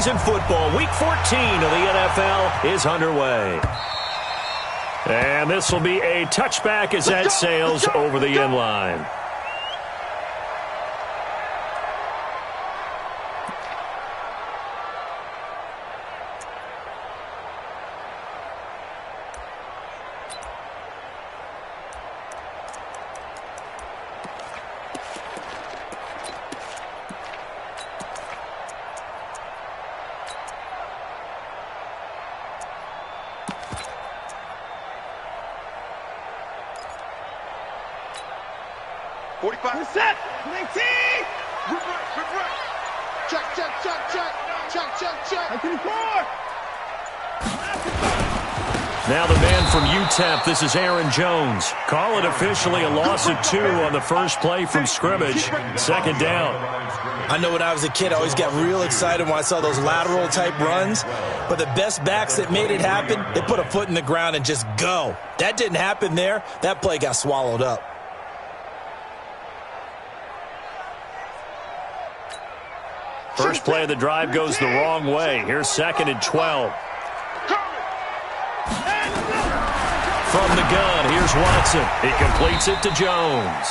in football. Week 14 of the NFL is underway. And this will be a touchback as that sails over the end line. Set! 19! Check, check, check, check. Check, check, check. 19-4. Now the man from UTEP, this is Aaron Jones. Call it officially a loss of 2 on the first play from scrimmage. Second down. I know when I was a kid, I always got real excited when I saw those lateral-type runs. But the best backs that made it happen, they put a foot in the ground and just go. That didn't happen there. That play got swallowed up. First play of the drive goes the wrong way. Here's 2nd and 12. From the gun, here's Watson. He completes it to Jones.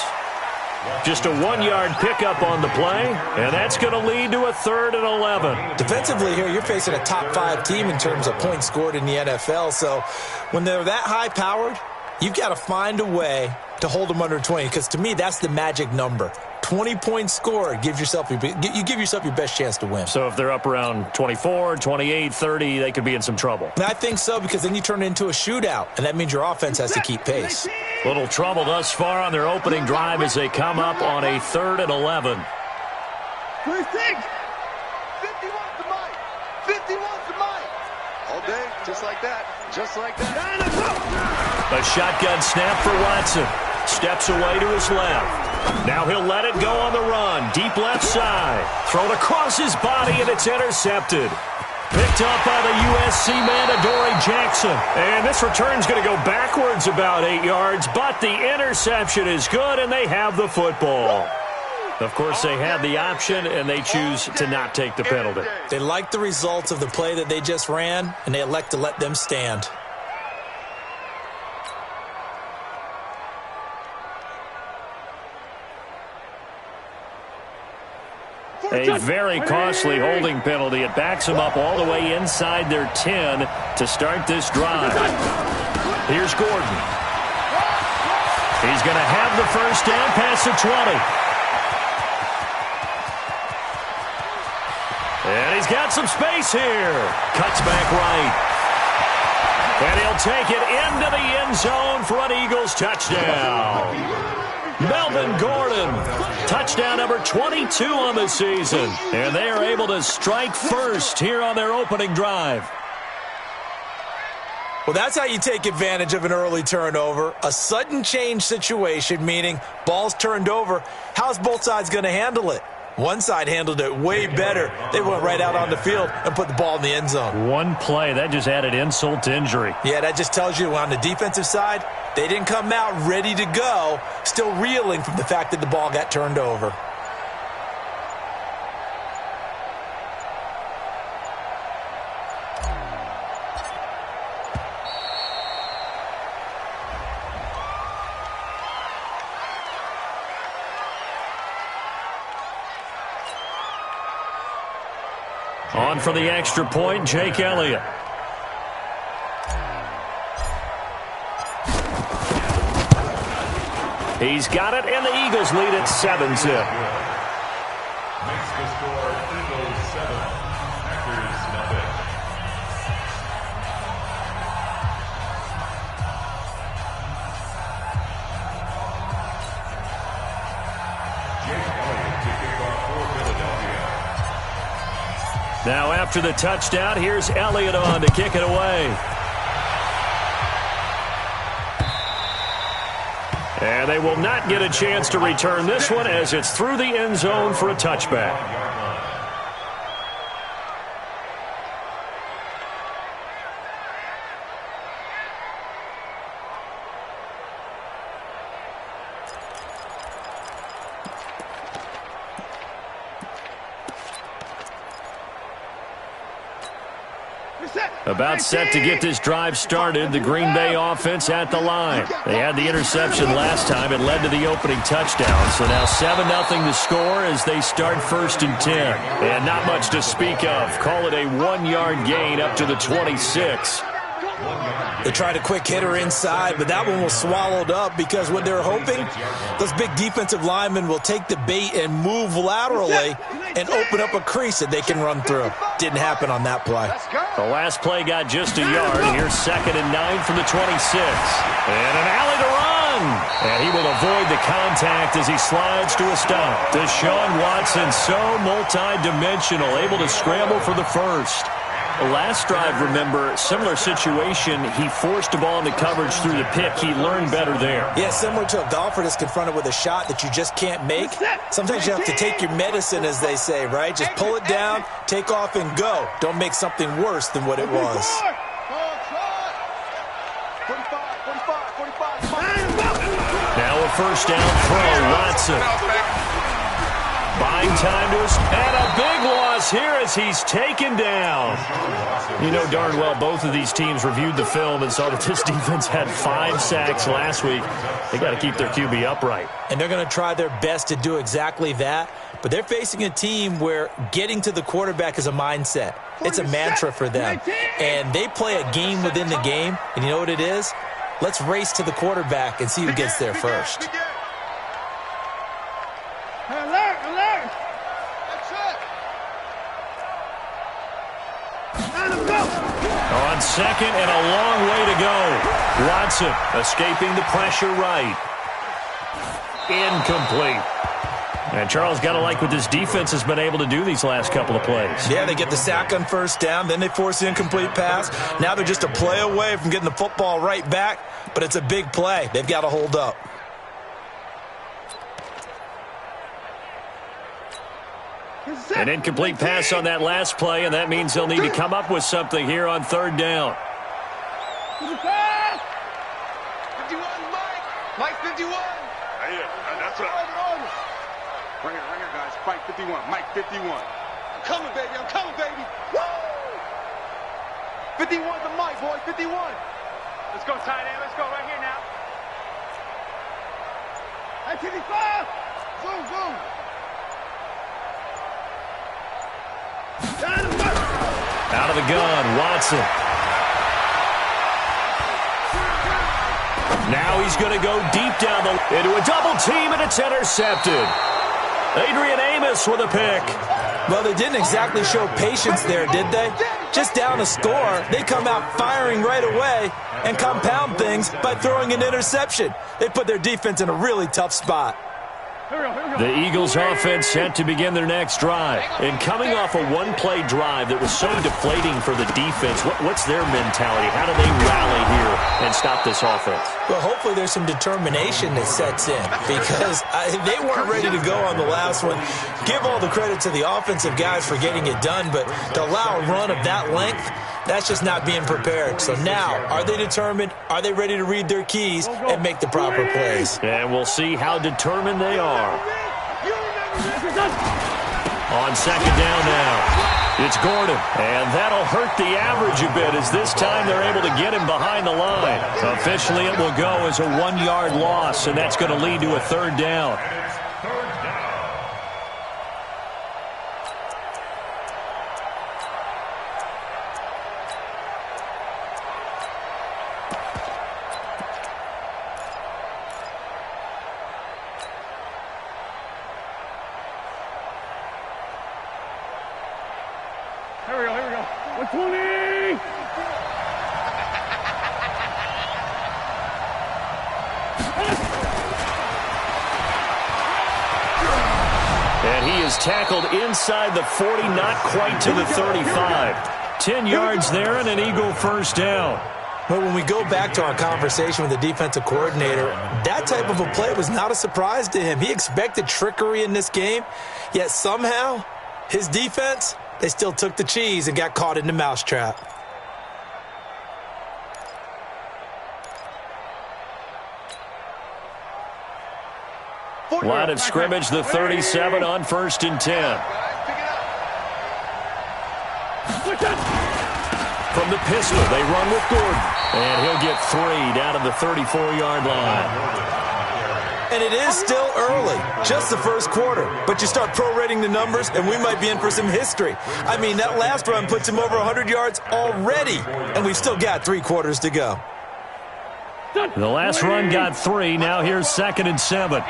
Just a 1-yard pickup on the play, and that's going to lead to a 3rd and 11. Defensively here, you're facing a top-5 team in terms of points scored in the NFL. So when they're that high-powered, you've got to find a way to hold them under 20, because to me, that's the magic number. 20 points scored, you give yourself your best chance to win. So if they're up around 24, 28, 30, they could be in some trouble. And I think so, because then you turn it into a shootout, and that means your offense has to keep pace. Little trouble thus far on their opening drive as they come up on a 3rd and 11. 26! 51's the mic! 51's the mic! All day, just like that. Just like that. A shotgun snap for Watson. Steps away to his left. Now he'll let it go on the run. Deep left side. Thrown across his body, and it's intercepted. Picked up by the USC man, Adoree Jackson. And this return's going to go backwards about 8 yards, but the interception is good, and they have the football. Of course, they had the option, and they choose to not take the penalty. They like the results of the play that they just ran, and they elect to let them stand. A very costly holding penalty. It backs them up all the way inside their 10 to start this drive. Here's Gordon. He's going to have the first down past the 20. And he's got some space here. Cuts back right. And he'll take it into the end zone for an Eagles touchdown. Melvin Gordon, touchdown number 22 on the season. And they are able to strike first here on their opening drive. Well, that's how you take advantage of an early turnover. A sudden change situation, meaning ball's turned over. How's both sides going to handle it? One side handled it way better. They went right out on the field and put the ball in the end zone. One play, that just added insult to injury. Yeah, that just tells you on the defensive side, they didn't come out ready to go, still reeling from the fact that the ball got turned over. On for the extra point, Jake Elliott. He's got it, and the Eagles lead at 7-zip. Makes the score Eagles 7, Packers nothing. Jake Elliott to kick off for Philadelphia. Now after the touchdown, here's Elliott on to kick it away. And they will not get a chance to return this one as it's through the end zone for a touchback. About set to get this drive started, the Green Bay offense at the line. They had the interception last time. It led to the opening touchdown. So now 7-0 to score as they start 1st and 10. And not much to speak of. Call it a 1-yard gain up to the 26. They tried a quick hitter inside, but that one was swallowed up because what they're hoping, those big defensive linemen will take the bait and move laterally and open up a crease that they can run through. Didn't happen on that play. The last play got just a yard. Here's 2nd and 9 from the 26. And an alley to run. And he will avoid the contact as he slides to a stop. Deshaun Watson, so multi-dimensional, able to scramble for the first. The last drive, remember, similar situation. He forced the ball into coverage through the pick. He learned better there. Yeah, similar to a golfer that's confronted with a shot that you just can't make. Sometimes you have to take your medicine, as they say, right? Just pull it down, take off, and go. Don't make something worse than what it was. Now a first down throw, Watson. Buying time to us, and a big loss here as he's taken down. You know darn well both of these teams reviewed the film and saw that this defense had 5 sacks last week. They got to keep their QB upright. And they're going to try their best to do exactly that. But they're facing a team where getting to the quarterback is a mindset. It's a mantra for them. And they play a game within the game. And you know what it is? Let's race to the quarterback and see who gets there first. Alert, alert! That's it! Let him go! On 2nd and a long way to go. Watson escaping the pressure right. Incomplete. And Charles, got to like what this defense has been able to do these last couple of plays. Yeah, they get the sack on 1st down, then they force the incomplete pass. Now they're just a play away from getting the football right back, but it's a big play. They've got to hold up. An incomplete pass on that last play, and that means they'll need to come up with something here on 3rd down. 51, Mike! Mike 51! Yeah, that's right. Right here, guys. Mike 51. Mike 51. I'm coming, baby. I'm coming, baby. Woo! 51's the Mike, boy. 51. Let's go, tight end. Let's go right here now. Hey, 55! Zoom, zoom. Out of the gun, Watson. Now he's going to go deep down into a double team, and it's intercepted. Adrian Amos with a pick. Well, they didn't exactly show patience there, did they? Just down a score, they come out firing right away and compound things by throwing an interception. They put their defense in a really tough spot. The Eagles offense set to begin their next drive. And coming off a one-play drive that was so deflating for the defense, what's their mentality? How do they rally here and stop this offense? Well, hopefully there's some determination that sets in because they weren't ready to go on the last one. Give all the credit to the offensive guys for getting it done, but to allow a run of that length, that's just not being prepared. So now, are they determined? Are they ready to read their keys and make the proper plays? And we'll see how determined they are. On 2nd down now, it's Gordon. And that'll hurt the average a bit as this time they're able to get him behind the line. Officially, it will go as a 1-yard loss, and that's going to lead to a 3rd down. Here we go. 120! And he is tackled inside the 40, not quite to the 35. 10 yards there and an Eagle 1st down. But when we go back to our conversation with the defensive coordinator, that type of a play was not a surprise to him. He expected trickery in this game, yet somehow his defense, they still took the cheese and got caught in the mousetrap. Line of scrimmage, the 37 on 1st and 10. from the pistol. They run with Gordon. And he'll get 3 down to the 34-yard line. And it is still early, just the first quarter. But you start prorating the numbers, and we might be in for some history. I mean, that last run puts him over 100 yards already, and we've still got 3 quarters to go. The last run got 3. Now here's 2nd and 7.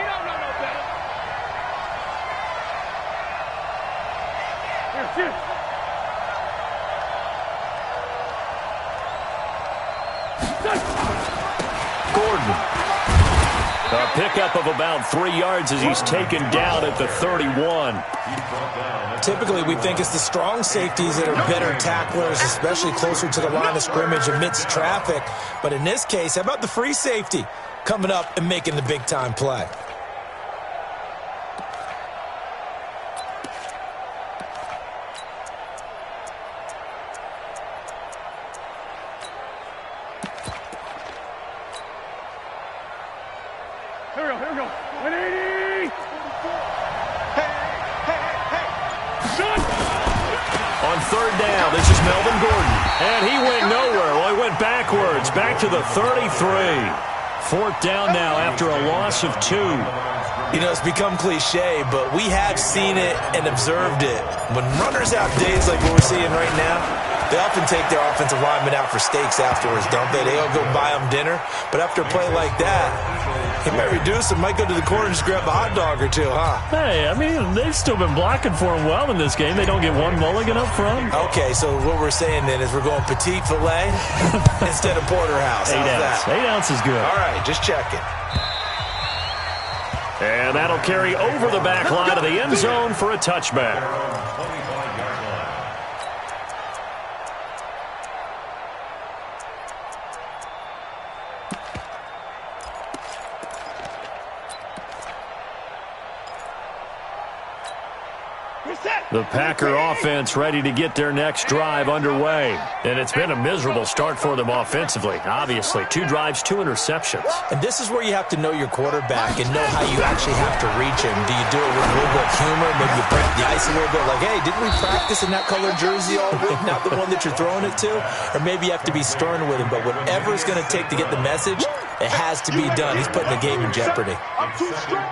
Gordon. A pickup of about 3 yards as he's taken down at the 31. Typically, we think it's the strong safeties that are better tacklers, especially closer to the line of scrimmage amidst traffic. But in this case, how about the free safety coming up and making the big-time play? Here we go. 180! On 3rd down, this is Melvin Gordon. And he went nowhere. Well, he went backwards, back to the 33. 4th down now after a loss of 2. You know, it's become cliche, but we have seen it and observed it. When runners have days like what we're seeing right now, they often take their offensive linemen out for steaks afterwards, don't they? They'll go buy them dinner. But after a play like that, he might reduce them, might go to the corner and just grab a hot dog or 2, huh? Hey, I mean, they've still been blocking for him well in this game. They don't get one mulligan up front. Okay, so what we're saying then is we're going petite filet instead of porterhouse. 8 ounce. That? 8 ounce is good. All right, just checking. And that'll carry over the back line of the end zone for a touchback. The Packer offense ready to get their next drive underway. And it's been a miserable start for them offensively. Obviously, 2 drives, 2 interceptions. And this is where you have to know your quarterback and know how you actually have to reach him. Do you do it with a little bit of humor? Maybe you break the ice a little bit like, hey, didn't we practice in that colored jersey all week? Not the one that you're throwing it to? Or maybe you have to be stern with him. But whatever it's going to take to get the message, it has to be done. He's putting the game in jeopardy. I'm too strong.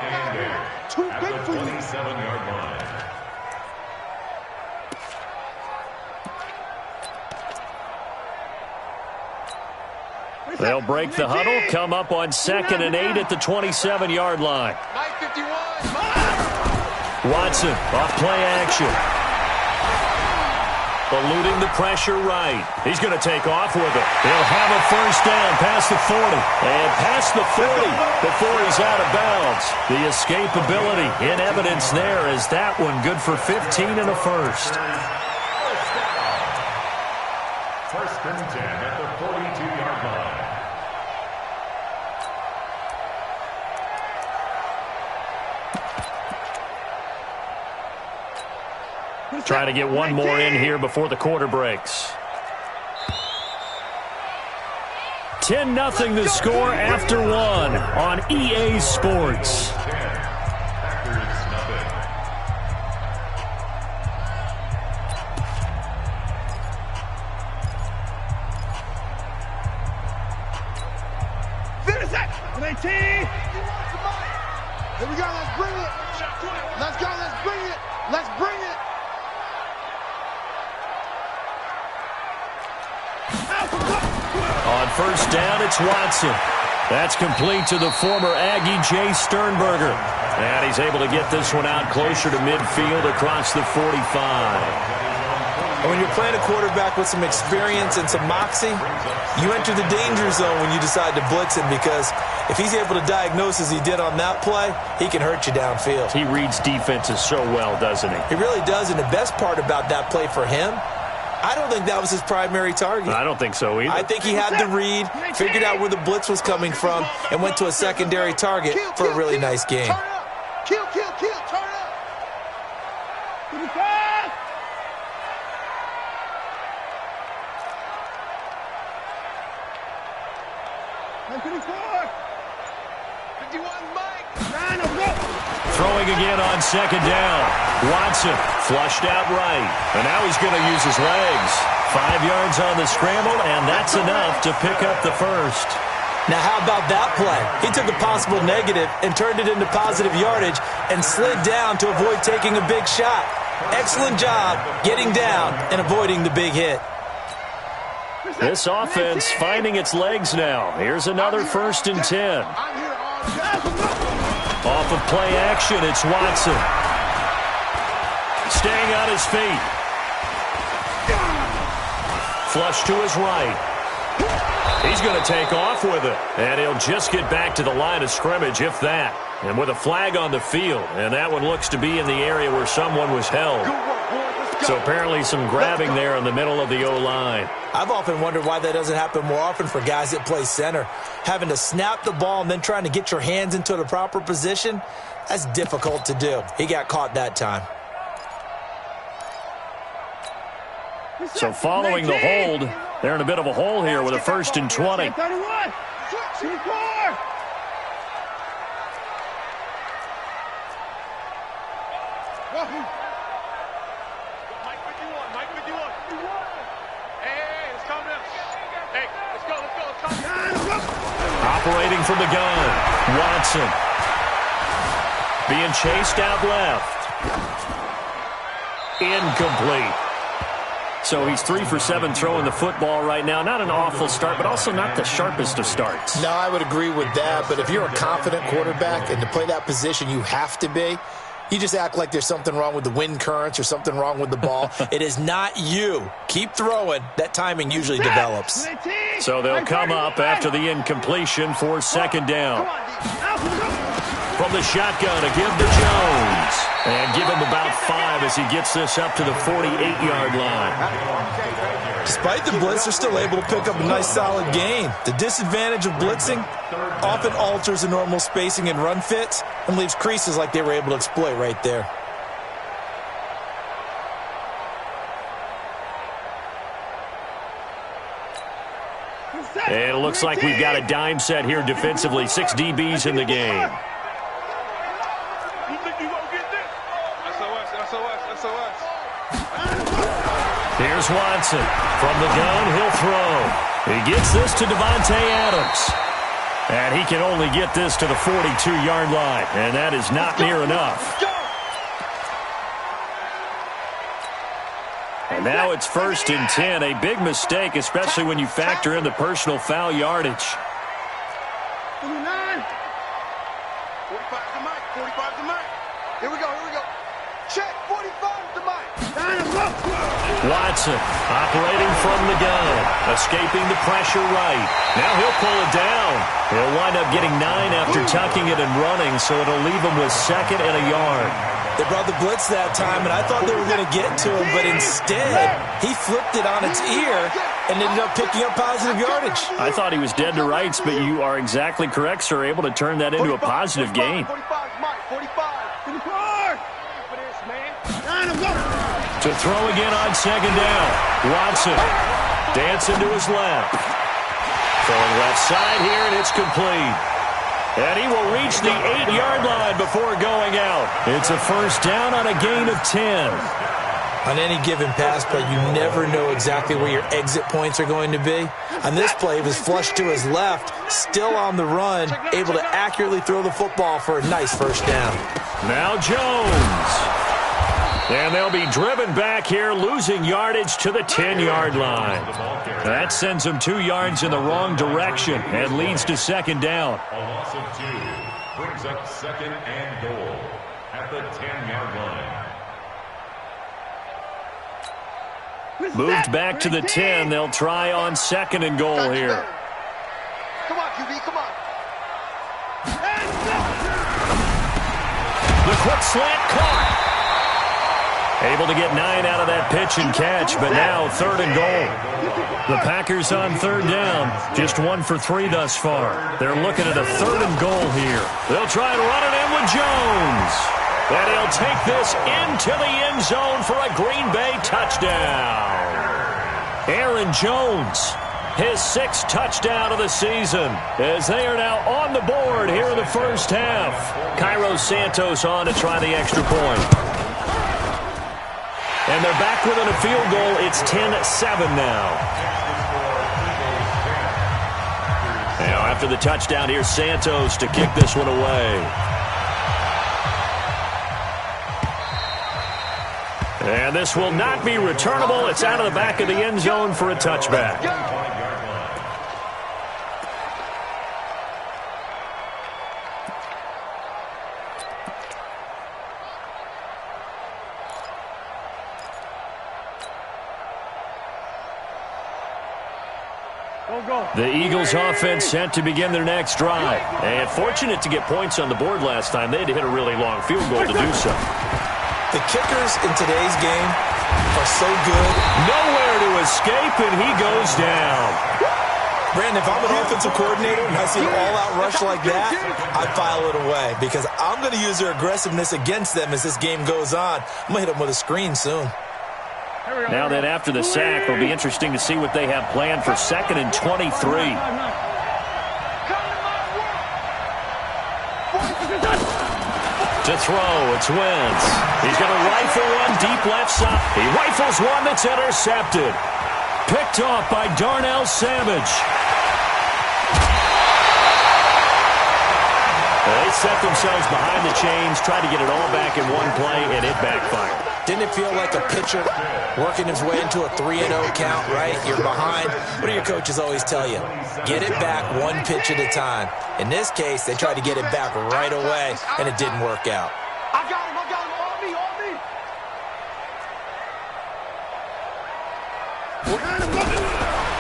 Too big for you. 7-yard line. They'll break the huddle, come up on 2nd and 8 at the 27-yard line. Mike 51. Watson, off play action. Eluding the pressure right. He's going to take off with it. He'll have a 1st down past the 40. And past the 40 before he's out of bounds. The escapability in evidence there is that one good for 15 and a 1st. 1st and 10 at the 42-yard line. Trying to get one more in here before the quarter breaks. 10-0 the score after 1 on EA Sports. Finish that! 19! Here we go. Let's bring it. Let's go. Let's bring it. Let's bring it. On 1st down, it's Watson. That's complete to the former Aggie, Jay Sternberger. And he's able to get this one out closer to midfield across the 45. And when you're playing a quarterback with some experience and some moxie, you enter the danger zone when you decide to blitz him, because if he's able to diagnose as he did on that play, he can hurt you downfield. He reads defenses so well, doesn't he? He really does, and the best part about that play for him, I don't think that was his primary target. I don't think so either. I think he had the read, figured out where the blitz was coming from, and went to a secondary target for a really nice game. Turn up. Kill. Turn up. Throwing again on 2nd down. Watson flushed out right. And now he's going to use his legs. 5 yards on the scramble, and that's enough to pick up the first. Now, how about that play? He took a possible negative and turned it into positive yardage and slid down to avoid taking a big shot. Excellent job getting down and avoiding the big hit. This offense finding its legs now. Here's another 1st and 10. Off of play action, it's Watson. Staying on his feet. Flush to his right. He's going to take off with it. And he'll just get back to the line of scrimmage, if that. And with a flag on the field. And that one looks to be in the area where someone was held. So apparently some grabbing there in the middle of the O-line. I've often wondered why that doesn't happen more often for guys that play center. Having to snap the ball and then trying to get your hands into the proper position, that's difficult to do. He got caught that time. So following the hold, they're in a bit of a hole here with a 1st and 20. Operating from the gun, Watson. Being chased out left. Incomplete. So he's 3 for 7 throwing the football right now. Not an awful start, but also not the sharpest of starts. No, I would agree with that. But if you're a confident quarterback and to play that position you have to be, you just act like there's something wrong with the wind currents or something wrong with the ball. It is not you. Keep throwing. That timing usually develops. So they'll come up after the incompletion for 2nd down. From the shotgun, a give to Jones. And give him about 5 as he gets this up to the 48-yard line. Despite the blitz, they're still able to pick up a nice solid gain. The disadvantage of blitzing often alters the normal spacing and run fits and leaves creases like they were able to exploit right there. And it looks like we've got a dime set here defensively. 6 DBs in the game. Here's Watson. From the gun, he'll throw. He gets this to Devontae Adams. And he can only get this to the 42-yard line. And that is not near enough. And now it's 1st and 10. A big mistake, especially when you factor in the personal foul yardage. 49. 45 to Mike. 45 to Mike. Here we go. Check. 45 to Mike. Watson operating from the gun. Escaping the pressure right. Now he'll pull it down. He'll wind up getting 9 after tucking it and running, so it'll leave him with 2nd and a yard. They brought the blitz that time, and I thought they were going to get to him, but instead, he flipped it on its ear and ended up picking up positive yardage. I thought he was dead to rights, but you are exactly correct, sir. Able to turn that into a positive gain. 45, Mike. 45. 44. To throw again on 2nd down. Watson dancing to his left. Throwing left side here, and it's complete. And he will reach the 8-yard line before going out. It's a 1st down on a gain of 10. On any given pass play, you never know exactly where your exit points are going to be. On this play, he was flushed to his left, still on the run, able to accurately throw the football for a nice 1st down. Now Jones. And they'll be driven back here, losing yardage to the 10-yard line. That sends them 2 yards in the wrong direction and leads to 2nd down. A loss of 2 brings up 2nd and goal at the 10-yard line. Moved back to the 10. They'll try on 2nd and goal here. Come on, QB, come on. The quick slant caught. Able to get 9 out of that pitch and catch, but now 3rd and goal. The Packers on 3rd down, just 1 for 3 thus far. They're looking at a 3rd and goal here. They'll try and run it in with Jones. And he'll take this into the end zone for a Green Bay touchdown. Aaron Jones, his 6th touchdown of the season, as they are now on the board here in the 1st half. Cairo Santos on to try the extra point. And they're back within a field goal. It's 10-7 now. Now, after the touchdown, here's Santos to kick this one away. And this will not be returnable. It's out of the back of the end zone for a touchback. The Eagles offense set to begin their next drive. And fortunate to get points on the board last time. They had to hit a really long field goal to do so. The kickers in today's game are so good. Nowhere to escape, and he goes down. Brandon, if I'm an offensive coordinator and I see an all-out rush like that, I file it away because I'm going to use their aggressiveness against them as this game goes on. I'm going to hit them with a screen soon. Now that after the sack, it'll be interesting to see what they have planned for 2nd and 23. To throw, it's Wentz. He's going to rifle one deep left side. He rifles one that's intercepted. Picked off by Darnell Savage. They set themselves behind the chains, tried to get it all back in one play, and it backfired. Didn't it feel like a pitcher working his way into a 3-0 count, right? You're behind. What do your coaches always tell you? Get it back one pitch at a time. In this case, they tried to get it back right away, and it didn't work out. I got him, on me.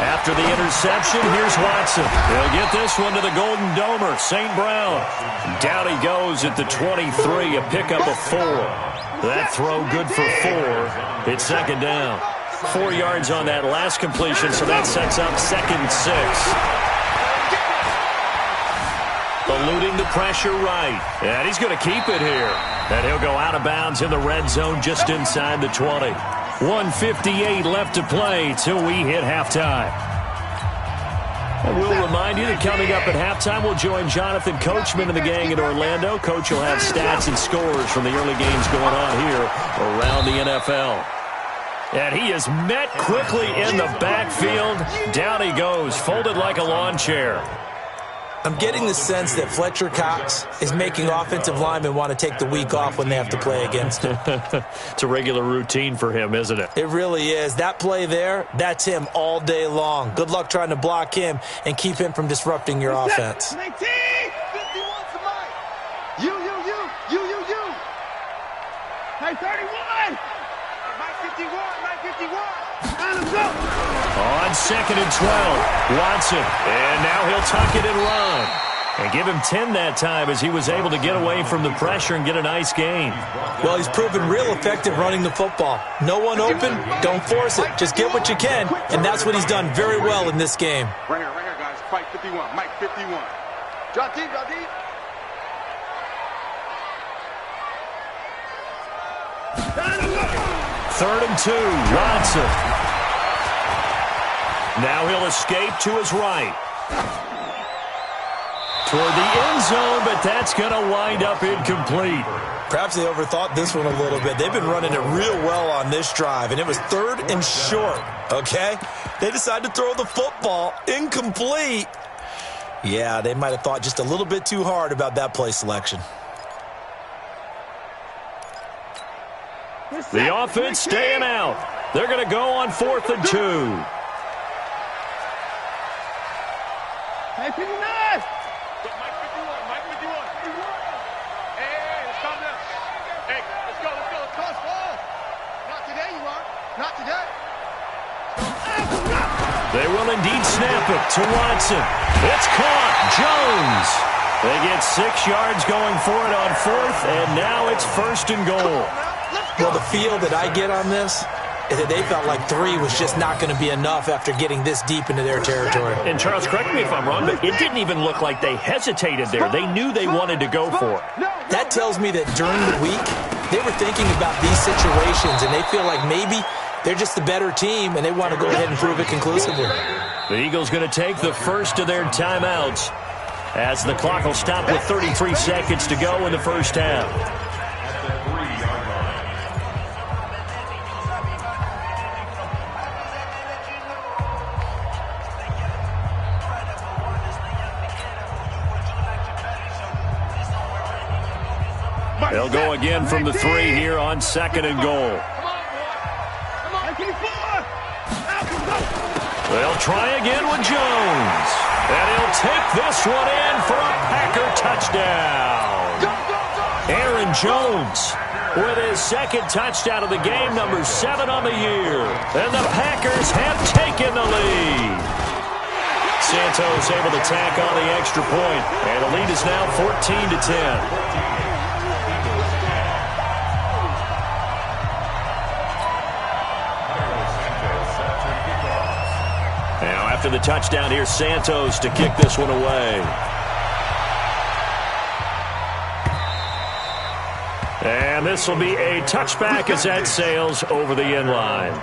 After the interception, here's Watson. He'll get this one to the Golden Domer, St. Brown. Down he goes at the 23, a pickup of 4. That throw good for 4. It's 2nd down. 4 yards on that last completion, so that sets up 2nd and 6. Eluding the pressure right. And he's going to keep it here. And he'll go out of bounds in the red zone just inside the 20. 1:58 left to play till we hit halftime. And we'll remind you that coming up at halftime, we'll join Jonathan Coachman and the gang in Orlando. Coach will have stats and scores from the early games going on here around the NFL. And he is met quickly in the backfield. Down he goes, folded like a lawn chair. I'm getting the sense that Fletcher Cox is making offensive linemen want to take the week off when they have to play against him. It's a regular routine for him, isn't it? It really is. That play there, that's him all day long. Good luck trying to block him and keep him from disrupting your offense. 19! 51 to Mike. You. Hey, 31! Mike 51. On 2nd and 12, Watson. And now he'll tuck it and run. And give him 10 that time as he was able to get away from the pressure and get a nice gain. Well, he's proven real effective running the football. No one open, don't force it. Just get what you can, and that's what he's done very well in this game. Right here, guys. Fight 51. Mike 51. Drop deep. 3rd and 2, Watson. Now he'll escape to his right. Toward the end zone, but that's going to wind up incomplete. Perhaps they overthought this one a little bit. They've been running it real well on this drive, and it was 3rd and short, okay? They decided to throw the football incomplete. Yeah, they might have thought just a little bit too hard about that play selection. The offense staying out. They're going to go on 4th and 2. Hey, 59! Mike 51. Hey, let's calm down. Hey, let's go. Cross ball. Not today, you are. Not today. They will indeed snap it to Watson. It's caught. Jones. They get 6 yards going for it on 4th, and now it's 1st and goal. Well, the feel that I get on this is that they felt like 3 was just not going to be enough after getting this deep into their territory. And Charles, correct me if I'm wrong, but it didn't even look like they hesitated there. They knew they wanted to go for it. That tells me that during the week, they were thinking about these situations, and they feel like maybe they're just the better team, and they want to go ahead and prove it conclusively. The Eagles going to take the first of their timeouts as the clock will stop with 33 seconds to go in the first half. They'll go again from the 3 here on 2nd and goal. They'll try again with Jones. And he'll take this one in for a Packer touchdown. Aaron Jones with his 2nd touchdown of the game, number 7 on the year. And the Packers have taken the lead. Santos able to tack on the extra point. And the lead is now 14-10. Now after the touchdown, here's Santos to kick this one away. And this will be a touchback as that sails over the end line.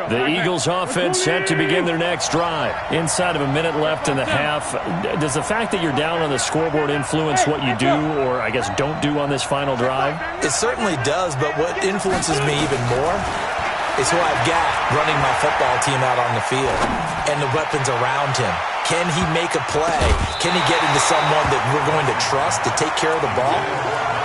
The Eagles offense set to begin their next drive. Inside of a minute left in the half. Does the fact that you're down on the scoreboard influence what you do, or I guess don't do on this final drive? It certainly does, but what influences me even more is who I've got running my football team out on the field and the weapons around him. Can he make a play? Can he get into someone that we're going to trust to take care of the ball?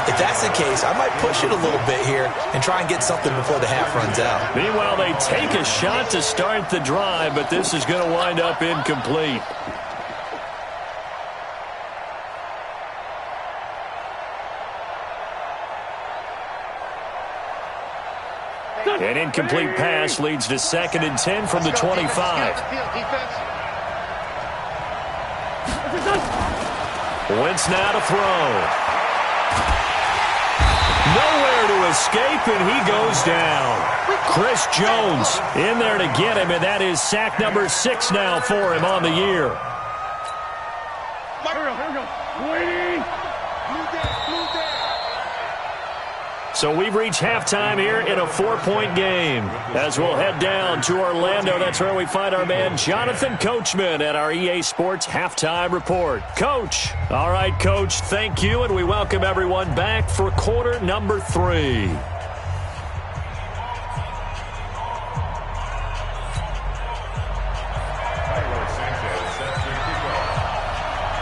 If that's the case, I might push it a little bit here and try and get something before the half runs out. Meanwhile, they take a shot to start the drive, but this is going to wind up incomplete. An incomplete pass leads to 2nd and 10 from the 25. Wentz now to throw. Nowhere to escape, and he goes down. Chris Jones in there to get him, and that is sack number 6 now for him on the year. So we've reached halftime here in a 4-point game. As we'll head down to Orlando, that's where we find our man Jonathan Coachman at our EA Sports Halftime Report. Coach. All right, Coach, thank you, and we welcome everyone back for quarter number 3.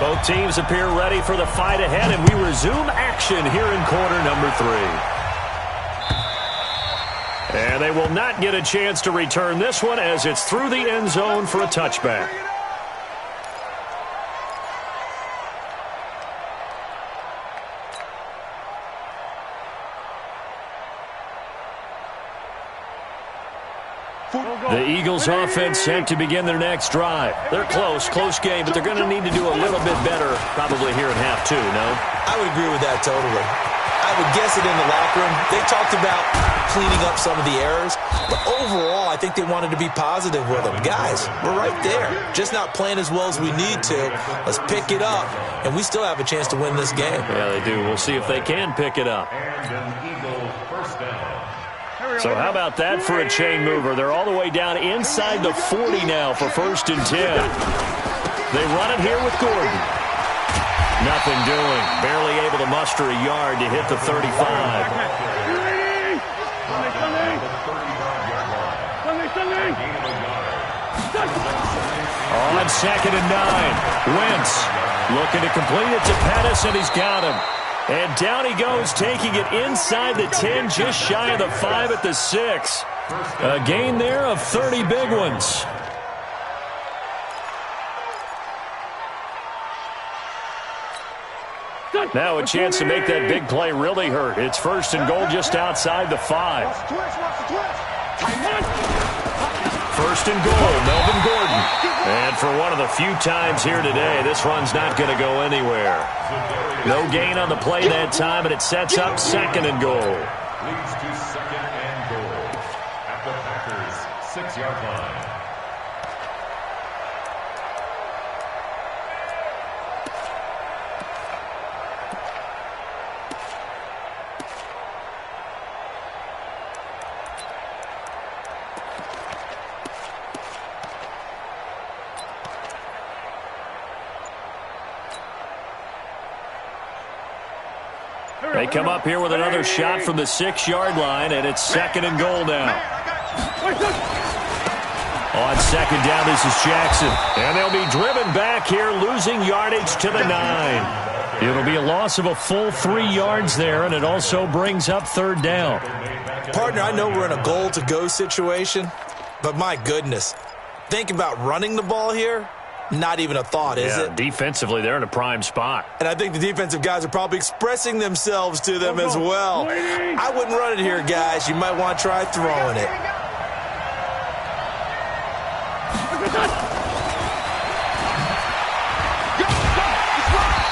Both teams appear ready for the fight ahead, and we resume action here in quarter number 3. And they will not get a chance to return this one as it's through the end zone for a touchback. The Eagles offense set to begin their next drive. They're close game, but they're going to need to do a little bit better probably here in half 2, no? I would agree with that totally. I would guess it in the locker room. They talked about cleaning up some of the errors, but overall, I think they wanted to be positive with them. Guys, we're right there. Just not playing as well as we need to. Let's pick it up, and we still have a chance to win this game. Yeah, they do. We'll see if they can pick it up. And an Eagle first down. So how about that for a chain mover? They're all the way down inside the 40 now for 1st and 10. They run it here with Gordon. Nothing doing. Barely able to muster a yard to hit the 35. On 2nd and 9. Wentz looking to complete it to Pettis, and he's got him. And down he goes, taking it inside the 10, just shy of the 5 at the 6. A gain there of 30 big ones. Now a chance to make that big play really hurt. It's 1st and goal just outside the 5. 1st and goal, Melvin Gordon. And for one of the few times here today, this run's not going to go anywhere. No gain on the play that time, and it sets up 2nd and goal. Leads to 2nd and goal at the Packers' 6-yard line. They come up here with another shot from the 6-yard line, and it's 2nd and goal now. On 2nd down, this is Jackson. And they'll be driven back here, losing yardage to the 9. It'll be a loss of a full 3 yards there, and it also brings up 3rd down. Partner, I know we're in a goal-to-go situation, but my goodness, think about running the ball here. Not even a thought, is it? Defensively, they're in a prime spot. And I think the defensive guys are probably expressing themselves to them as well. I wouldn't run it here, guys. You might want to try throwing it.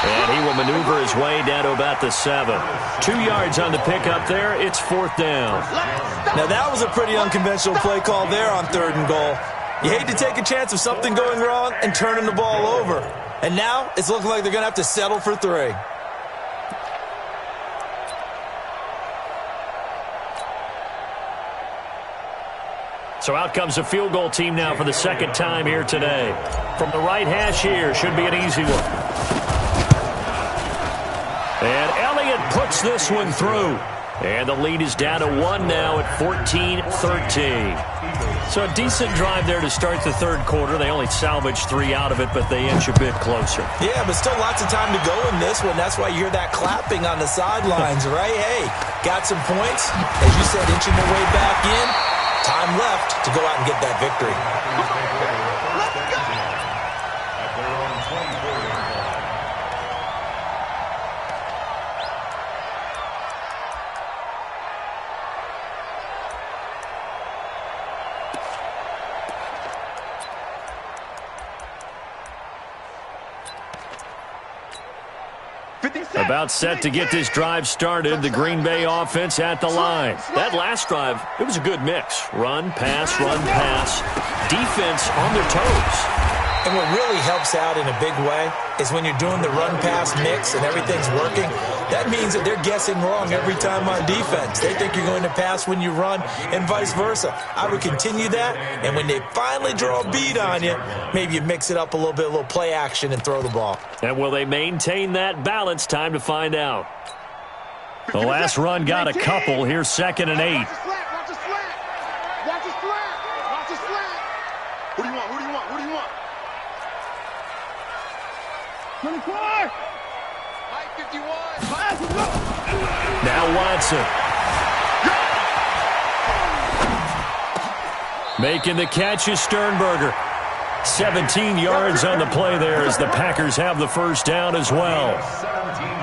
And he will maneuver his way down to about the 7. 2 yards on the pickup there. It's 4th down. Now, that was a pretty unconventional play call there on 3rd and goal. You hate to take a chance of something going wrong and turning the ball over. And now it's looking like they're going to have to settle for 3. So out comes the field goal team now for the 2nd time here today. From the right hash here, should be an easy one. And Elliott puts this one through. And the lead is down to 1 now at 14-13. So a decent drive there to start the 3rd quarter. They only salvaged 3 out of it, but they inch a bit closer. Yeah, but still lots of time to go in this one. That's why you hear that clapping on the sidelines, right? Hey, got some points. As you said, inching their way back in. Time left to go out and get that victory. About set to get this drive started, the Green Bay offense at the line. That last drive, it was a good mix. Run, pass, defense on their toes. And what really helps out in a big way is when you're doing the run-pass mix and everything's working, that means that they're guessing wrong every time on defense. They think you're going to pass when you run and vice versa. I would continue that, and when they finally draw a beat on you, maybe you mix it up a little bit, a little play action, and throw the ball. And will they maintain that balance? Time to find out. The last run got a couple. Here's 2nd and 8. Watch the slant. Watch the slant. Who do you want? 24. Mike 51. Now Watson. Making the catch is Sternberger. 17 yards on the play there as the Packers have the 1st down as well.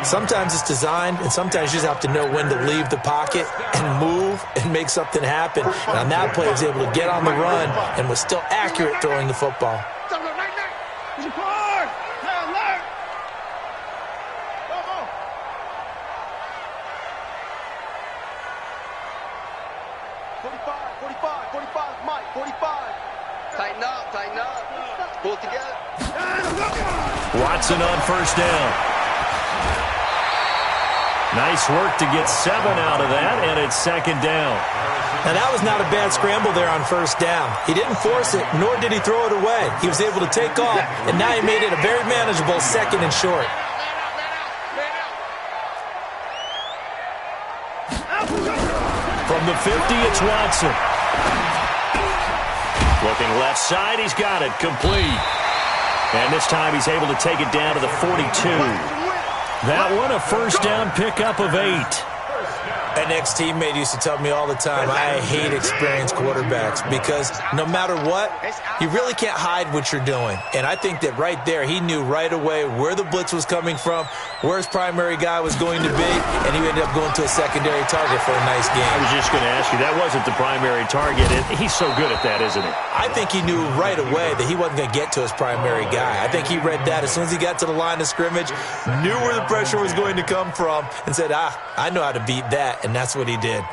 Sometimes it's designed, and sometimes you just have to know when to leave the pocket and move and make something happen. And on that play, he was able to get on the run and was still accurate throwing the football. Tighten up. Pull it together. Watson on 1st down. Nice work to get 7 out of that, and it's 2nd down. Now, that was not a bad scramble there on 1st down. He didn't force it, nor did he throw it away. He was able to take off, and now he made it a very manageable 2nd and short. From the 50, it's Watson. Looking left side, he's got it, complete. And this time he's able to take it down to the 42. That one, a 1st down pickup of 8. An ex-teammate used to tell me all the time, I hate experienced quarterbacks because no matter what, you really can't hide what you're doing. And I think that right there, he knew right away where the blitz was coming from, where his primary guy was going to be, and he ended up going to a secondary target for a nice game. I was just going to ask you, that wasn't the primary target. He's so good at that, isn't he? I think he knew right away that he wasn't going to get to his primary guy. I think he read that as soon as he got to the line of scrimmage, knew where the pressure was going to come from, and said, I know how to beat that. And that's what he did.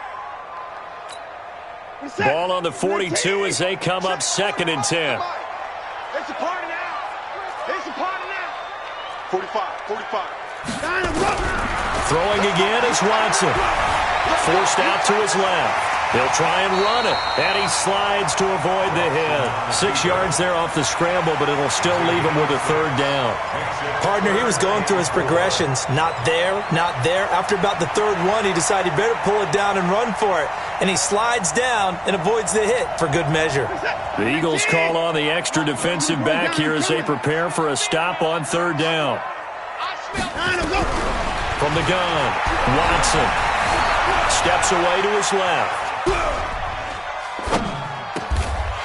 Ball on the 42 as they come up 2nd and 10. It's a party now. 45. Throwing again is Watson. Forced out to his left. He'll try and run it, and he slides to avoid the hit. 6 yards there off the scramble, but it'll still leave him with a third down. Partner, he was going through his progressions. Not there, not there. After about the third one, he decided better pull it down and run for it. And he slides down and avoids the hit for good measure. The Eagles call on the extra defensive back here as they prepare for a stop on third down. From the gun, Watson steps away to his left.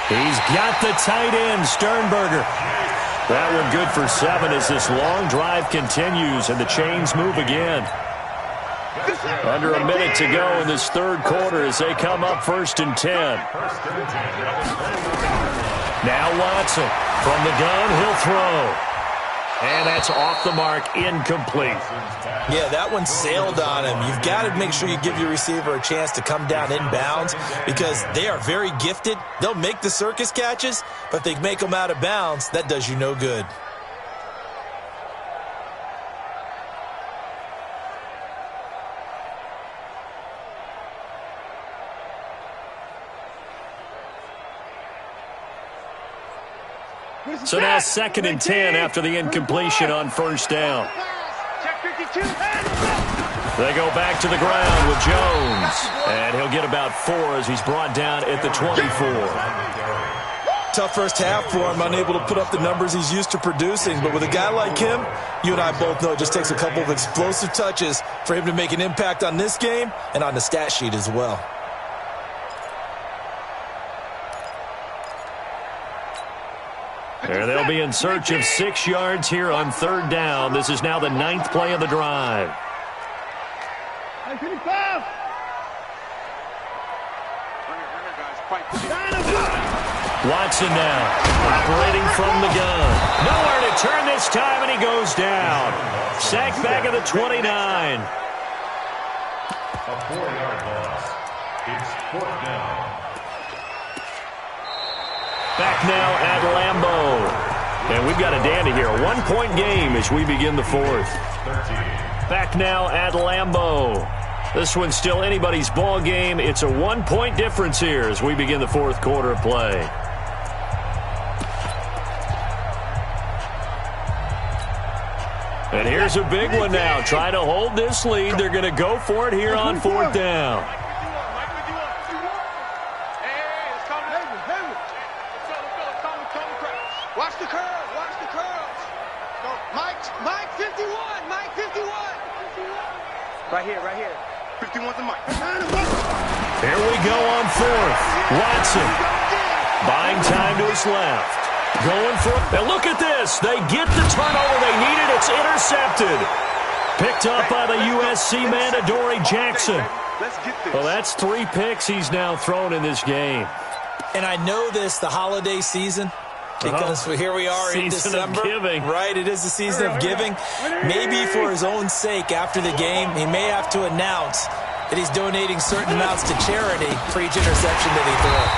He's got the tight end, Sternberger. That one good for 7 as this long drive continues and the chains move again. Under a minute to go in this third quarter as they come up 1st and 10. Now Watson from the gun, he'll throw. And that's off the mark, incomplete. Yeah, that one sailed on him. You've got to make sure you give your receiver a chance to come down inbounds because they are very gifted. They'll make the circus catches, but if they make them out of bounds, that does you no good. So now 2nd and 10 after the incompletion on 1st down. They go back to the ground with Jones. And he'll get about 4 as he's brought down at the 24. Tough first half for him, unable to put up the numbers he's used to producing. But with a guy like him, you and I both know it just takes a couple of explosive touches for him to make an impact on this game and on the stat sheet as well. There they'll be in search of 6 yards here on 3rd down. This is now the 9th play of the drive. Watson now, operating from the gun. Nowhere to turn this time, and he goes down. Sacked back at the 29. A 4-yard loss. It's 4th down. Back now at Lambeau. And we've got a dandy here. A 1-point game as we begin the 4th. Back now at Lambeau. This one's still anybody's ball game. It's a 1-point difference here as we begin the 4th quarter of play. And here's a big one now. Trying to hold this lead. They're going to go for it here on 4th down. Watch the curls. Watch the curls. Go. Mike 51. Mike 51. Right here. 51's the Mike. Here we go on 4th. Watson buying time to his left. Going for it. Now look at this. They get the turnover they needed. It's intercepted. Picked up by the USC man, Adoree Jackson. Well, that's 3 picks he's now thrown in this game. And I know this, the holiday season, because here we are in December. Season of giving. Right, it is the season of giving. Maybe for his own sake after the game, he may have to announce that he's donating certain amounts to charity for each interception that he throws.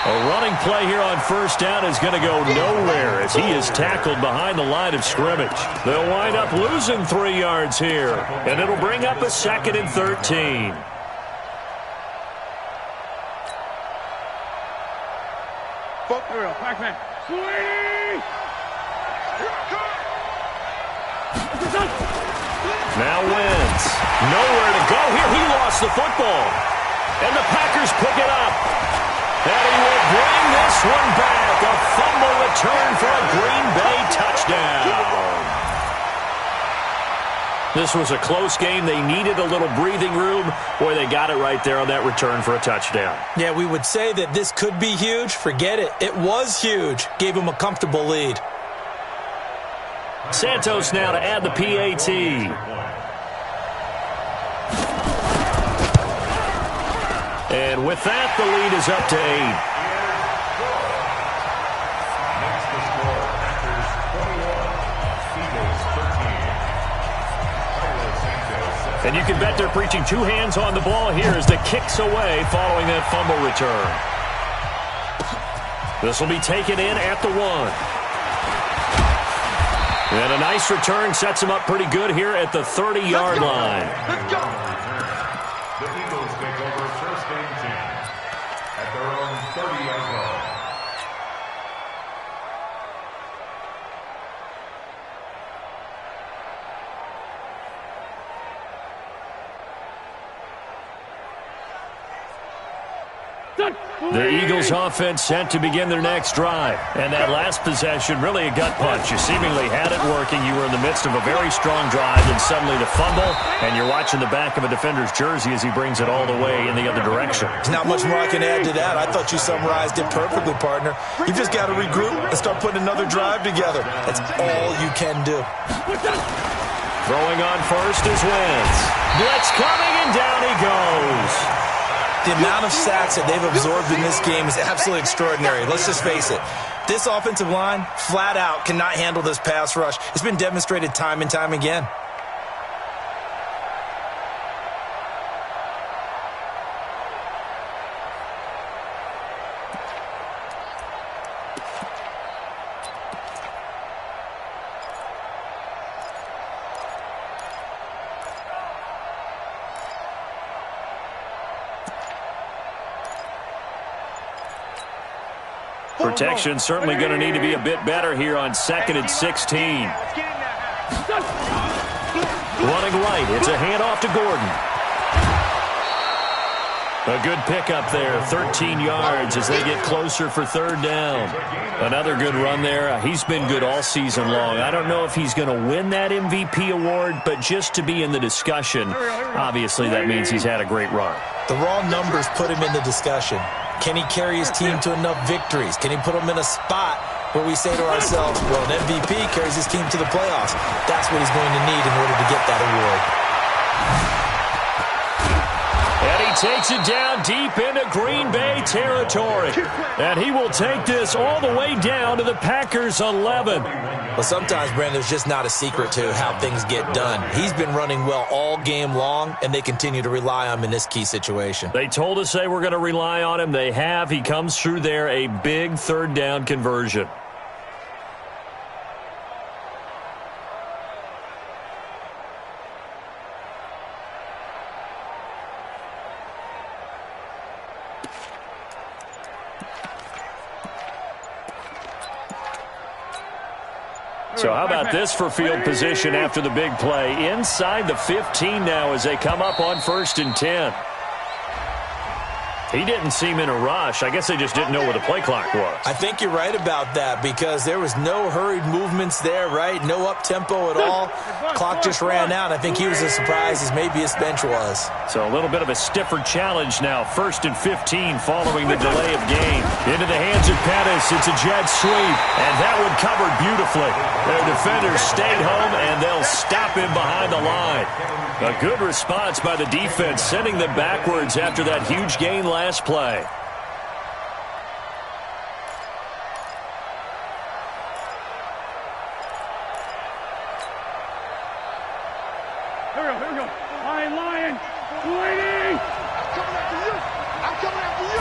A running play here on 1st down is going to go nowhere as he is tackled behind the line of scrimmage. They'll wind up losing 3 yards here, and it'll bring up a 2nd and 13. Now Wentz. Nowhere to go here. He lost the football. And the Packers pick it up. And he will bring this one back. A fumble return for a Green Bay touchdown. This was a close game. They needed a little breathing room. Boy, they got it right there on that return for a touchdown. Yeah, we would say that this could be huge. Forget it. It was huge. Gave him a comfortable lead. Santos now to add the PAT. And with that, the lead is up to 8. Next to score, Packers 21, Eagles 13. And you can bet they're preaching 2 hands on the ball here as the kicks away following that fumble return. This will be taken in at the 1. And a nice return sets him up pretty good here at the 30-yard line. Let's go. The Eagles take over 1st and 10. at their own 30-yard line. The Eagles offense set to begin their next drive. And that last possession, really a gut punch. You seemingly had it working. You were in the midst of a very strong drive, and suddenly the fumble, and you're watching the back of a defender's jersey as he brings it all the way in the other direction. There's not much more I can add to that. I thought you summarized it perfectly, partner. You've just got to regroup and start putting another drive together. That's all you can do. Throwing on first is Wentz. Blitz coming, and down he goes. The amount of sacks that they've absorbed in this game is absolutely extraordinary. Let's just face it. This offensive line, flat out, cannot handle this pass rush. It's been demonstrated time and time again. Protection certainly going to need to be a bit better here on 2nd and 16. Running right. It's a handoff to Gordon. A good pickup there. 13 yards as they get closer for 3rd down. Another good run there. He's been good all season long. I don't know if he's going to win that MVP award, but just to be in the discussion, obviously that means he's had a great run. The raw numbers put him in the discussion. Can he carry his team to enough victories? Can he put them in a spot where we say to ourselves, well, an MVP carries his team to the playoffs. That's what he's going to need in order to get that award. And he takes it down deep into Green Bay territory. And he will take this all the way down to the Packers' 11. Well, sometimes, Brandon, there's just not a secret to how things get done. He's been running well all game long, and they continue to rely on him in this key situation. They told us they were going to rely on him. They have. He comes through there, a big 3rd down conversion. So how about this for field position after the big play? Inside the 15 now as they come up on 1st and 10. He didn't seem in a rush. I guess they just didn't know where the play clock was. I think you're right about that because there was no hurried movements there, right? No up-tempo at all. Clock just ran out. I think he was as surprised as maybe his bench was. So a little bit of a stiffer challenge now. 1st and 15 following the delay of game. Into the hands of Pettis. It's a jet sweep. And that one covered beautifully. Their defenders stayed home, and they'll stop him behind the line. A good response by the defense, sending them backwards after that huge gain last play. Here we go. Lion. Waiting. I'm coming after you.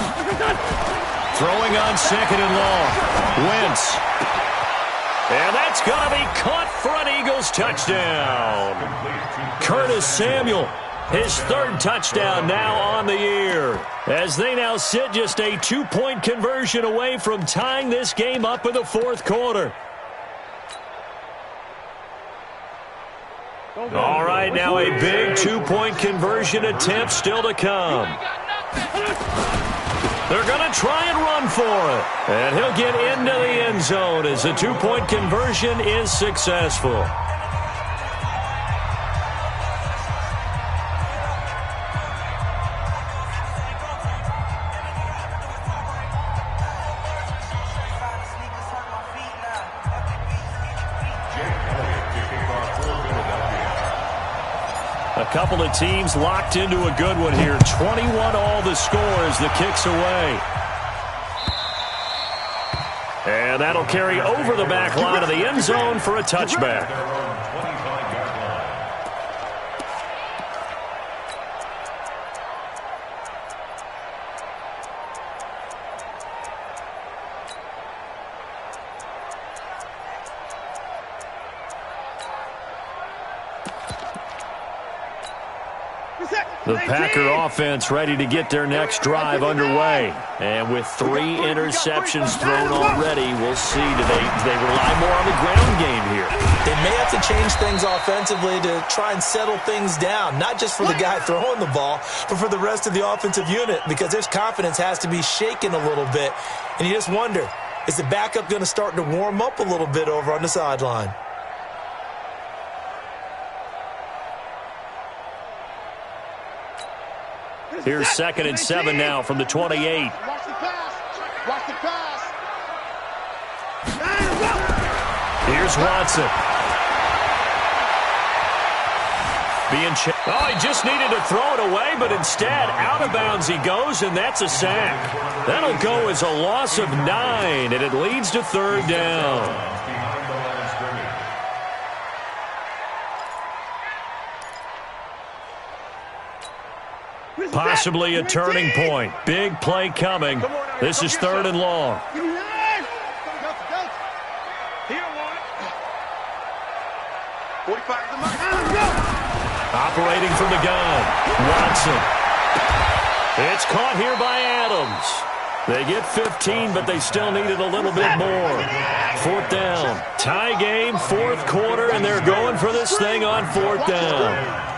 Throwing on 2nd and long. Wentz. And that's going to be caught for an Eagles touchdown. Curtis Samuel, his 3rd touchdown now on the year. As they now sit just a 2-point conversion away from tying this game up in the 4th quarter. All right, now a big 2-point conversion attempt still to come. They're going to try and run for it. And he'll get into the end zone as the 2-point conversion is successful. A couple of teams locked into a good one here. 21 all the score as the kick's away. And that'll carry over the back line of the end zone for a touchback. The Packer offense ready to get their next drive underway. And with 3 interceptions thrown already, we'll see. Do they rely more on the ground game here? They may have to change things offensively to try and settle things down, not just for the guy throwing the ball, but for the rest of the offensive unit, because their confidence has to be shaken a little bit. And you just wonder, is the backup going to start to warm up a little bit over on the sideline? Here's 2nd and 7 now from the 28. Watch the pass. Watch the pass. Here's Watson. He just needed to throw it away, but instead, out of bounds he goes, and that's a sack. That'll go as a loss of 9, and it leads to 3rd down. Possibly a turning point. Big play coming. This is 3rd and long. Operating from the gun, Watson. It's caught here by Adams. They get 15, but they still needed a little bit more. 4th down. Tie game, 4th quarter, and they're going for this thing on 4th down.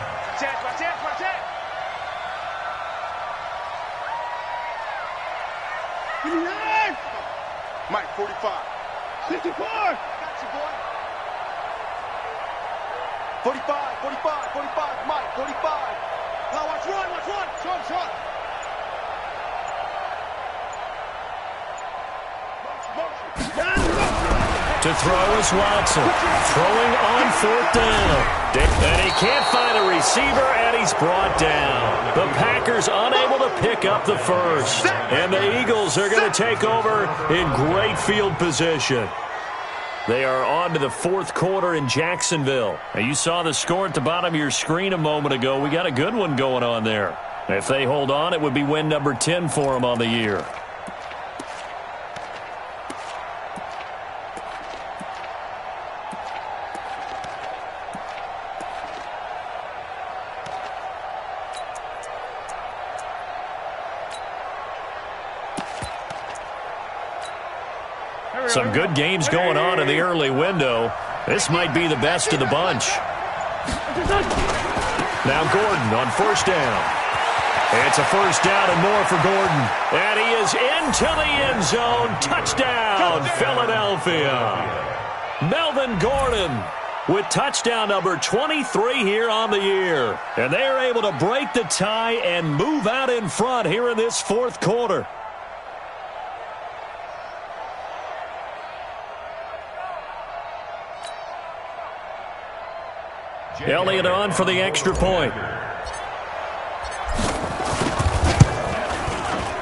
Mike, 45. 54. Got you, boy. 45, 45, 45. Mike, 45. Now watch run, watch run. Short. To throw is Watson. Throwing on 4th down. And he can't find a receiver, and he's brought down. The Packers unable to pick up the first. And the Eagles are going to take over in great field position. They are on to the 4th quarter in Jacksonville. Now, you saw the score at the bottom of your screen a moment ago. We got a good one going on there. If they hold on, it would be win number 10 for them on the year. Some good games going on in the early window. This might be the best of the bunch. Now Gordon on 1st down. It's a 1st down and more for Gordon. And he is into the end zone. Touchdown, Philadelphia. Melvin Gordon with touchdown number 23 here on the year. And they are able to break the tie and move out in front here in this 4th quarter. Elliott on for the extra point.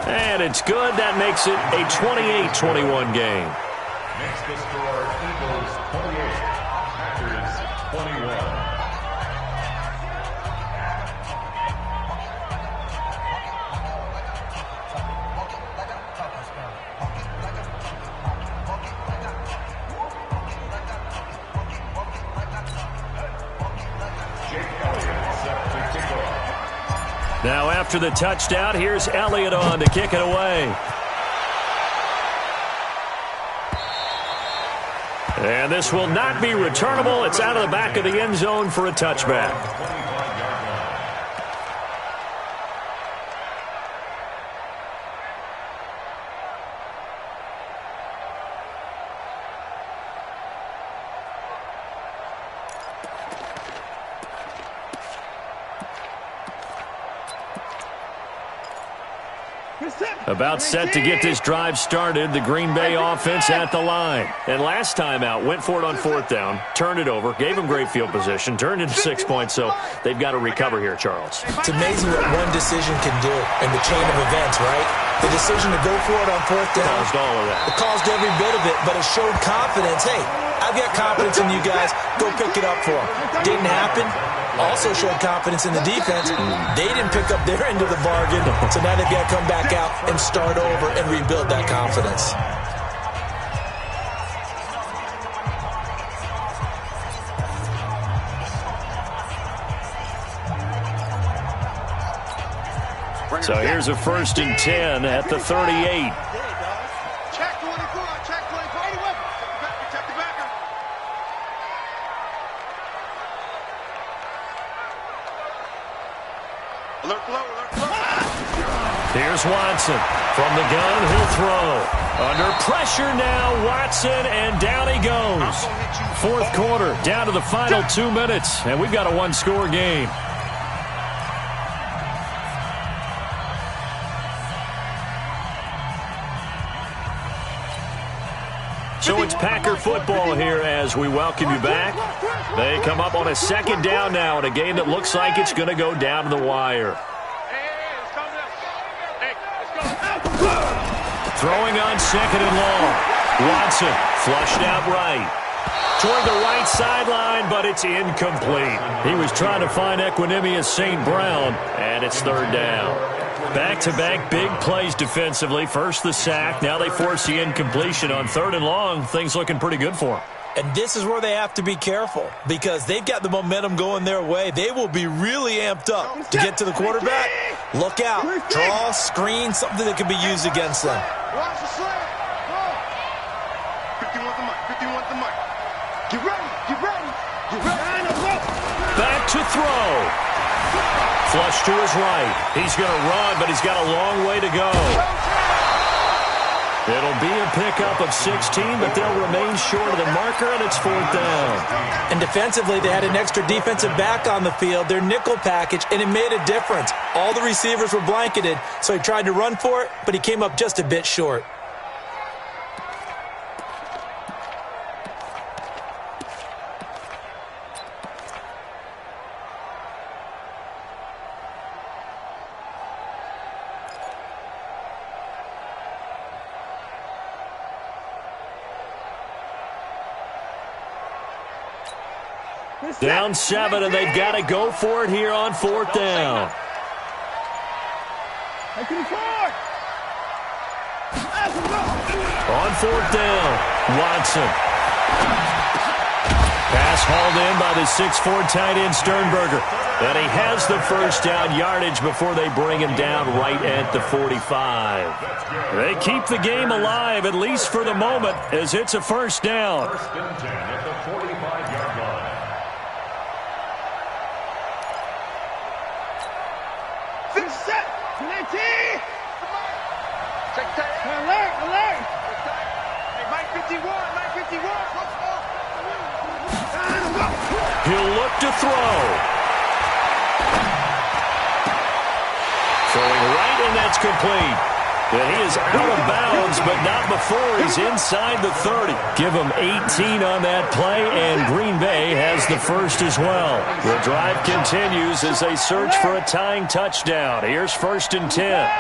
And it's good. That makes it a 28-21 game. Makes the score Eagles 28, Packers 21. Now after the touchdown, here's Elliott on to kick it away. And this will not be returnable. It's out of the back of the end zone for a touchback. About set to get this drive started. The Green Bay offense at the line. And last time out, went for it on 4th down, turned it over, gave them great field position, turned into 6 points, so they've got to recover here, Charles. It's amazing what one decision can do in the chain of events, right? The decision to go for it on 4th down. Caused all of that. It caused every bit of it, but it showed confidence. Hey, I've got confidence in you guys. Go pick it up for them. Didn't happen. Also showed confidence in the defense. They didn't pick up their end of the bargain, so now they've got to come back out and start over and rebuild that confidence. So here's a 1st and 10 at the 38. Check 24, check 24. Check the backer. Alert flow, alert flow. Here's Watson. From the gun, he'll throw. Under pressure now, Watson, and down he goes. 4th quarter, down to the final 2 minutes, and we've got a one-score game. So it's Packer football here as we welcome you back. They come up on a 2nd down now in a game that looks like it's going to go down to the wire. Throwing on 2nd and long. Watson flushed out right. Toward the right sideline, but it's incomplete. He was trying to find Equanimous St. Brown, and it's 3rd down. Back-to-back big plays defensively. First the sack. Now they force the incompletion on 3rd and long. Things looking pretty good for them. And this is where they have to be careful because they've got the momentum going their way. They will be really amped up to get to the quarterback. Look out. Draw, screen, something that can be used against them. Watch the slant. 51 the mic. 51 the mic. Get ready. Get ready. Get ready. Back to throw. Flush to his right. He's going to run, but he's got a long way to go. It'll be a pickup of 16, but they'll remain short of the marker, and it's 4th down. And defensively, they had an extra defensive back on the field, their nickel package, and it made a difference. All the receivers were blanketed, so he tried to run for it, but he came up just a bit short. Down 7, and they've got to go for it here on 4th down. On 4th down, Watson. Pass hauled in by the 6'4" tight end Sternberger. And he has the 1st down yardage before they bring him down right at the 45. They keep the game alive, at least for the moment, as it's a 1st down. 1st and 10 at the 45-yard line. Alert! Hey, Mike 51, Mike 51. He'll look to throw. Throwing right, and that's complete. And he is out of bounds, but not before he's inside the 30. Give him 18 on that play, and Green Bay has the 1st as well. The drive continues as they search for a tying touchdown. Here's 1st and 10.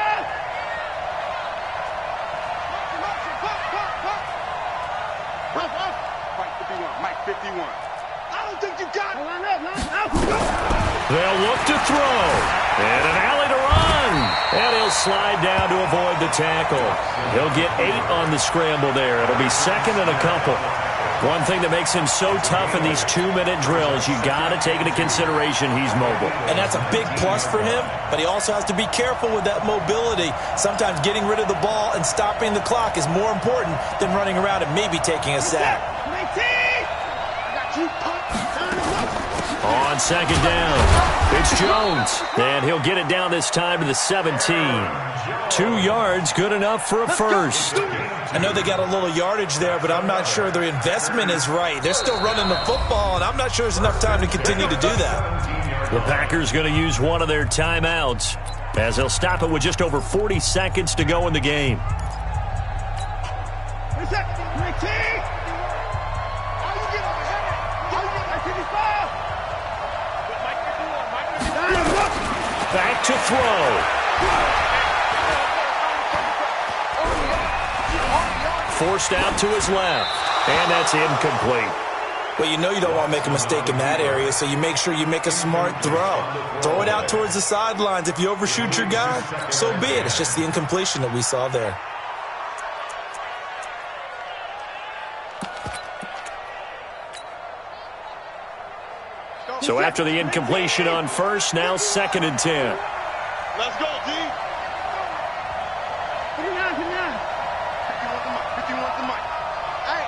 They'll look to throw. And an alley to run. And he'll slide down to avoid the tackle. He'll get 8 on the scramble there. It'll be 2nd and a couple. One thing that makes him so tough in these 2-minute drills, you got to take into consideration he's mobile. And that's a big plus for him, but he also has to be careful with that mobility. Sometimes getting rid of the ball and stopping the clock is more important than running around and maybe taking a sack. On 2nd down, it's Jones, and he'll get it down this time to the 17. 2 yards, good enough for a 1st. I know they got a little yardage there, but I'm not sure their investment is right. They're still running the football, and I'm not sure there's enough time to continue to do that. The Packers going to use one of their timeouts as they'll stop it with just over 40 seconds to go in the game. Back to throw. Forced out to his left, and that's incomplete. Well, you know you don't want to make a mistake in that area, so you make sure you make a smart throw. Throw it out towards the sidelines. If you overshoot your guy, so be it. It's just the incompletion that we saw there. So after the incompletion on 1st, now 2nd and 10. Let's go, D. 59, 59. 51's the mic. Hey.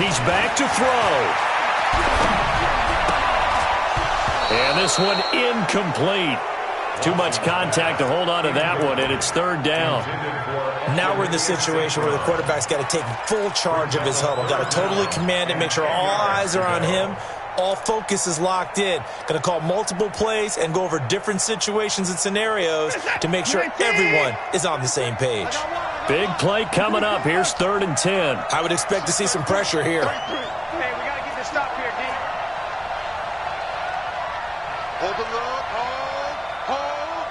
He's back to throw. And this one incomplete. Too much contact to hold on to that one, and it's third down. Now we're in the situation where the quarterback's got to take full charge of his huddle. Got to totally command it, make sure all eyes are on him. All focus is locked in. Going to call multiple plays and go over different situations and scenarios to make sure everyone is on the same page. Big play coming up. Here's 3rd and 10. I would expect to see some pressure here. Hey, we got to get this stop here, D. Hold the look. Hold.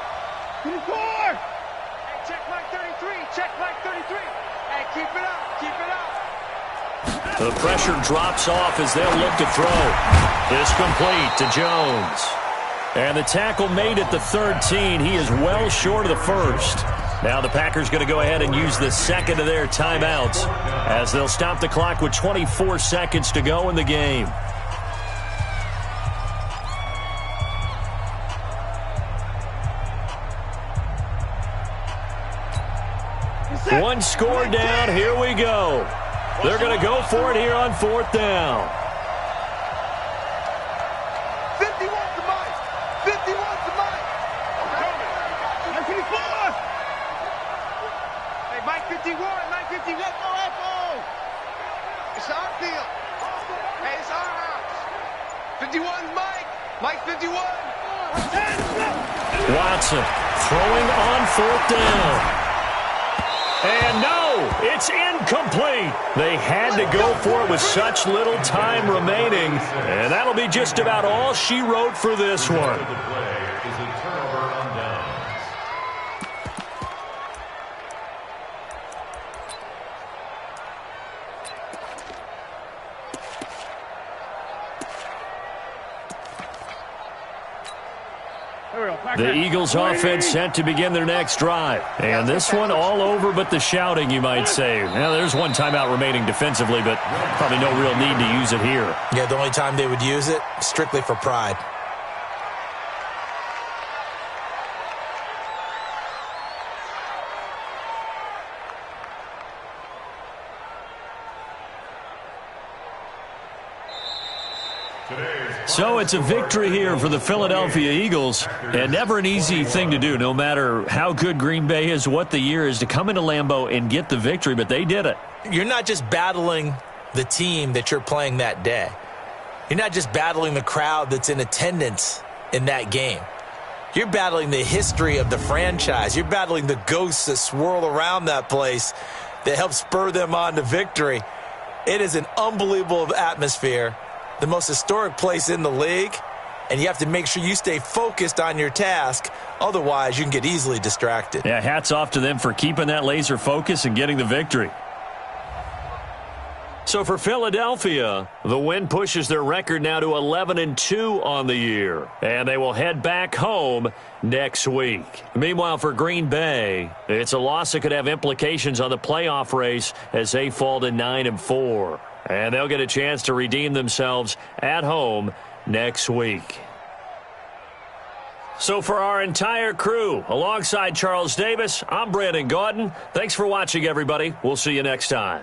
24. Hey, check Mike 33. Check Mike 33. Hey, keep it up. Keep it up. The pressure drops off as they'll look to throw. It's complete to Jones. And the tackle made at the 13. He is well short of the first. Now the Packers going to go ahead and use the second of their timeouts as they'll stop the clock with 24 seconds to go in the game. One score down. Here we go. They're going to go for it here on 4th down. 51's the mic. 51's the mic. Mike 54. Hey, Mike 51. Mike 51. Go, It's our field. Hey, it's our house. 51's Mike. Mike 51. Watson throwing on 4th down. And no, it's incomplete. They had to go for it with such little time remaining. And that'll be just about all she wrote for this one. The Eagles offense set to begin their next drive. And this one all over but the shouting, you might say. Now, there's one timeout remaining defensively, but probably no real need to use it here. Yeah, the only time they would use it, strictly for pride. So it's a victory here for the Philadelphia Eagles, and never an easy thing to do, no matter how good Green Bay is, what the year is, to come into Lambeau and get the victory, but they did it. You're not just battling the team that you're playing that day. You're not just battling the crowd that's in attendance in that game. You're battling the history of the franchise. You're battling the ghosts that swirl around that place that help spur them on to victory. It is an unbelievable atmosphere. The most historic place in the league, and you have to make sure you stay focused on your task. Otherwise, you can get easily distracted. Yeah, hats off to them for keeping that laser focus and getting the victory. So for Philadelphia, the win pushes their record now to 11-2 on the year, and they will head back home next week. Meanwhile, for Green Bay, it's a loss that could have implications on the playoff race as they fall to 9-4. And they'll get a chance to redeem themselves at home next week. So for our entire crew, alongside Charles Davis, I'm Brandon Gaudin. Thanks for watching, everybody. We'll see you next time.